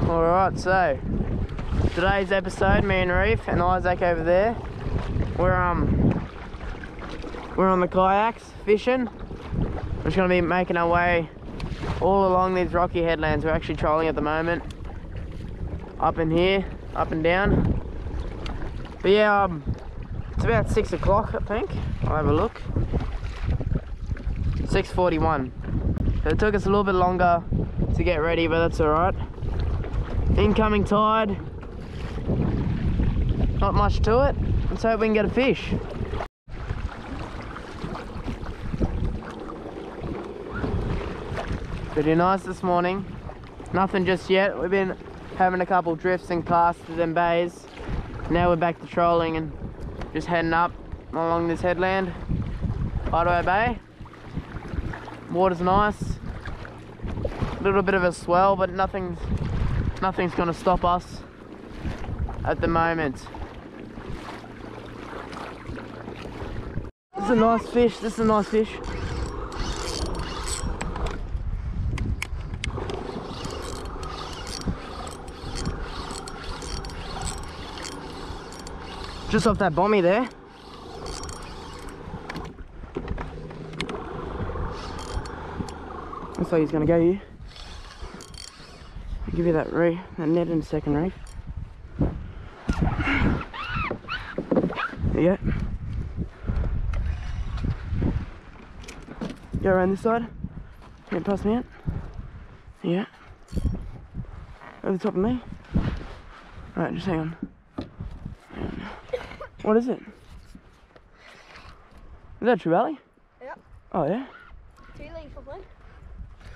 Alright, so today's episode, me and Reef and Isaac over there, we're on the kayaks fishing. We're just gonna be making our way all along these rocky headlands. We're actually trolling at the moment, up in here, up and down. But yeah, it's about 6 o'clock, I think. I'll have a look. 6:41. So it took us a little bit longer to get ready, but that's alright. Incoming tide. Not much to it. Let's hope we can get a fish. Pretty nice this morning. Nothing just yet. We've been having a couple drifts and casts to them bays. Now we're back to trolling and just heading up along this headland. Hideaway Bay. Water's nice. A little bit of a swell, but nothing's gonna stop us at the moment. This is a nice fish. This is a nice fish. Just off that bommy there. Looks like he's gonna go here. I'll give you that net in a second, Reef. There you go. Go around this side. Can't pass me out. Yeah. Over the top of me. Alright, just hang on. What is it? Is that a trevally? Yep. Oh yeah? 2 leagues probably.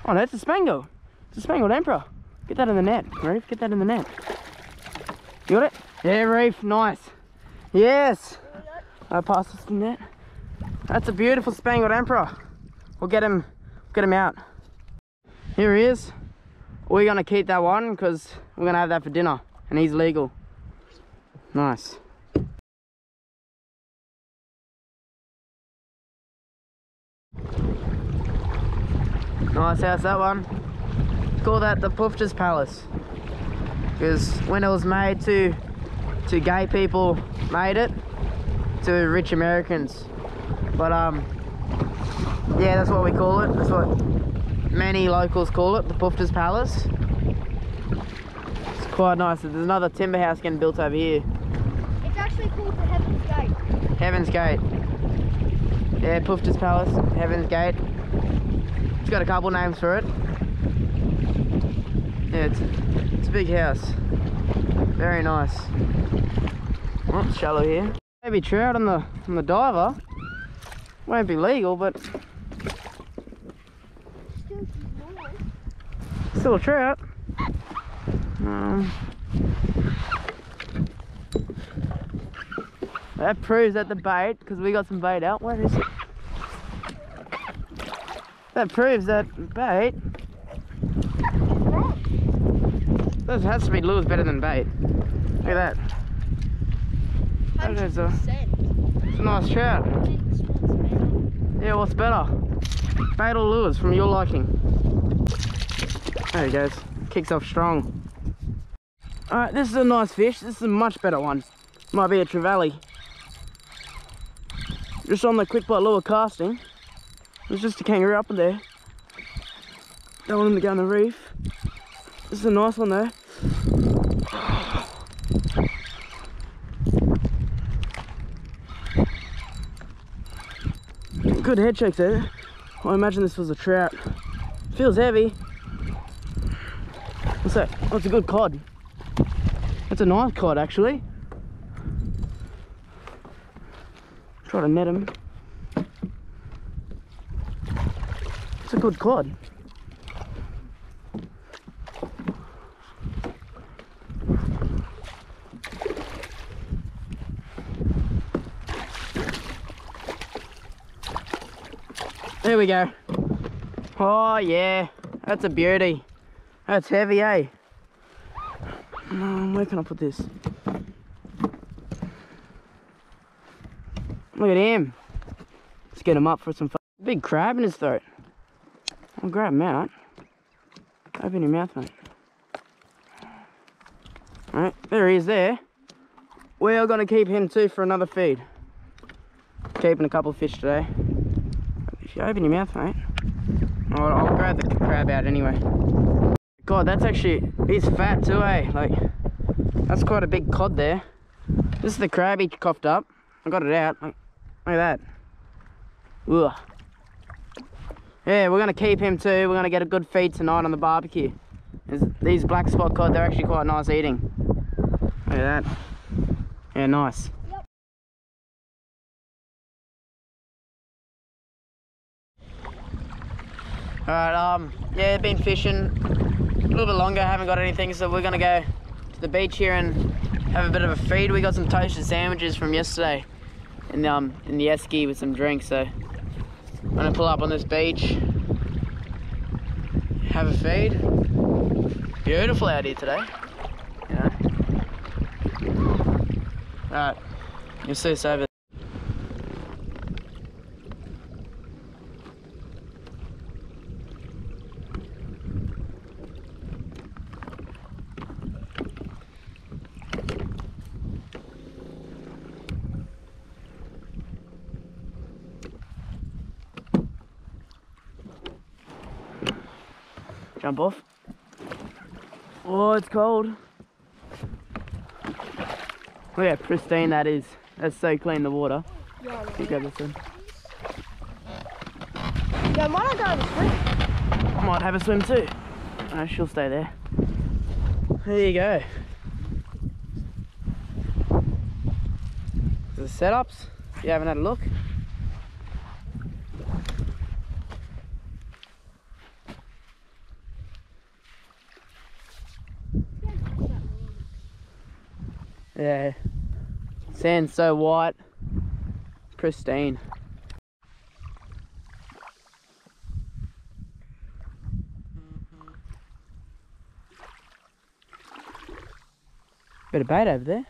Oh no, it's a spangle. It's a spangled emperor. Get that in the net, Reef. Get that in the net. You got it? Yeah, Reef. Nice. Yes. I passed this to the net. That's a beautiful spangled emperor. We'll get him out. Here he is. We're gonna keep that one because we're gonna have that for dinner, and he's legal. Nice. Nice house, that one. Call that the Pufter's Palace, because when it was made to gay people, made it to rich Americans. But yeah, that's what we call it. That's what many locals call it, the Pufter's Palace. It's quite nice. There's another timber house getting built over here. It's actually called the Heaven's Gate. Heaven's Gate. Yeah, Pufter's Palace, Heaven's Gate. It's got a couple names for it. Yeah, it's a big house. Very nice. Oh, it's shallow here. Maybe trout on the diver. Won't be legal, but still a trout. That proves that the bait, because we got some bait out. Where is it? That proves that bait. That has to be lures better than bait. Look at that. That is it's a nice trout. Yeah, what's better? Bait or lures from your liking? There he goes. Kicks off strong. Alright, this is a nice fish. This is a much better one. Might be a trevally. Just on the quick bite lure casting. There's just a kangaroo up in there. Don't want him to go on the reef. This is a nice one though. Good head shakes there. I imagine this was a trout. Feels heavy. What's that? Oh, it's a good cod. That's a nice cod actually. Try to net him. It's a good cod. There we go. Oh yeah, that's a beauty. That's heavy, eh? Where can I put this? Look at him. Let's get him up for some fun. Big crab in his throat. I'll grab him out. Open your mouth, mate. Alright, there he is there. We are going to keep him too for another feed. Keeping a couple of fish today. If you open your mouth, mate. I'll grab the crab out anyway. God, that's actually, he's fat too, eh? Like, that's quite a big cod there. This is the crab he coughed up. I got it out. Look at that. Ugh. Yeah, we're going to keep him too. We're going to get a good feed tonight on the barbecue. These black spot cod, they're actually quite nice eating. Look at that. Yeah, nice. Yep. Alright, yeah, been fishing a little bit longer, haven't got anything, so we're gonna go to the beach here and have a bit of a feed. We got some toasted sandwiches from yesterday in the esky with some drinks, so I'm gonna pull up on this beach, have a feed. Beautiful out here today, you know. Alright, you'll see us over there. Jump off. Oh, it's cold. Look how pristine that is. That's so clean, the water. Yeah, You grab this one. yeah, might I go have a swim? I might have a swim too. No, she'll stay there. There you go. The setups, if you haven't had a look. Yeah, sand's so white, pristine. Bit of bait over there.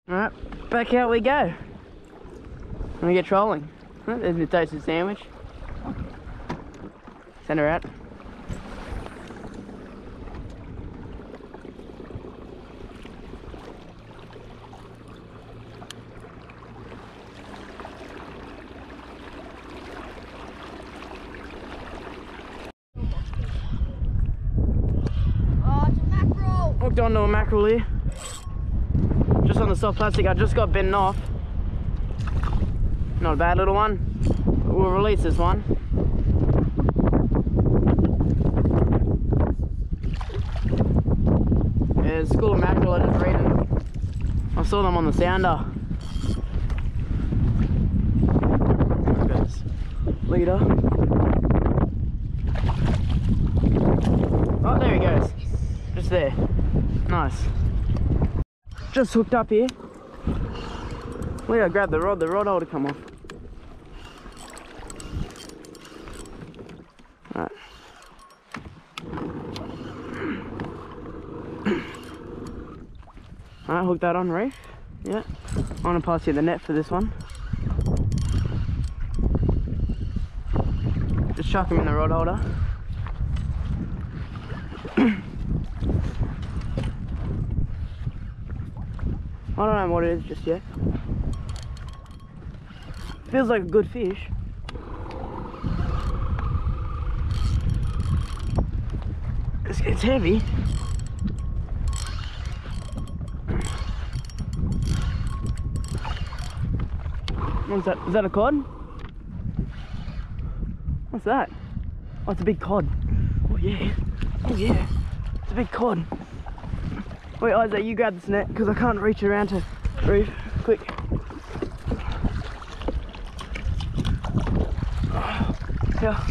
Alright, back out we go. We get trolling. There's the toasted sandwich. Send her out. Hooked onto a mackerel here. Just on the soft plastic, I just got bitten off. Not a bad little one. We'll release this one. Yeah, there's a school of mackerel I just reading. I saw them on the sounder. Leader. Oh, there he goes. Just there. Nice. Just hooked up here. We gotta grab the rod holder come off. Alright. Alright, hook that on, Reef. Yeah. I wanna pass you the net for this one. Just chuck him in the rod holder. I don't know what it is just yet. Feels like a good fish. It's heavy. What's that? Is that a cod? What's that? Oh, it's a big cod. Oh yeah. Oh yeah. It's a big cod. Wait, Isaac, you grab this net because I can't reach around to Reef. Quick. Yeah.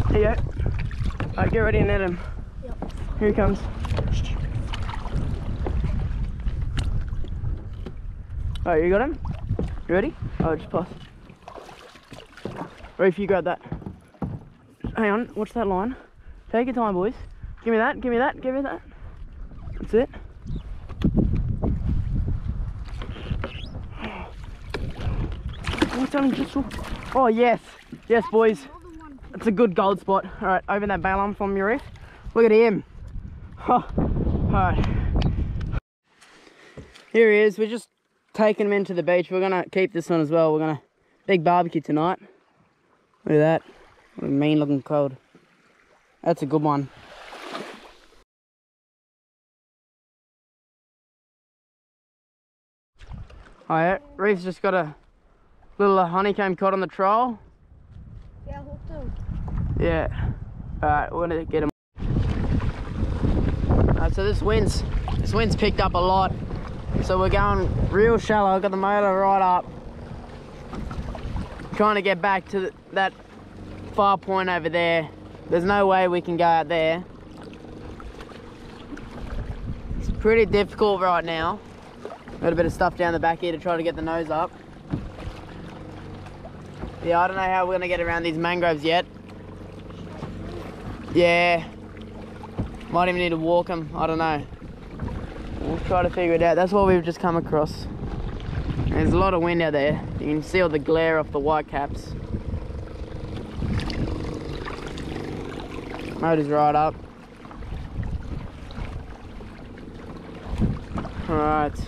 There you go. Alright, get ready and net him. Yep. Here he comes. Alright, you got him? You ready? Oh, just pass. Reef, you grab that. Hang on, watch that line. Take your time, boys. Give me that, give me that, give me that. That's it. What's Oh, yes. Yes, boys. It's a good gold spot. All right, open that bail arm from your reef. Look at him. Oh, all right. Here he is. We're just taking him into the beach. We're gonna keep this one as well. We're gonna big barbecue tonight. Look at that. What a mean looking cod. That's a good one. Oh yeah, Reef's just got a little honeycomb cod on the trawl. Yeah, hooked him. Yeah. Alright, we're gonna get him. Alright, so this wind's picked up a lot. So we're going real shallow. I've got the motor right up. Trying to get back to that far point over there. There's no way we can go out there. It's pretty difficult right now. Got a bit of stuff down the back here to try to get the nose up. Yeah, I don't know how we're gonna get around these mangroves yet. Yeah. Might even need to walk them, I don't know. We'll try to figure it out. That's what we've just come across. There's a lot of wind out there. You can see all the glare off the white caps. Motor's right up. Alright.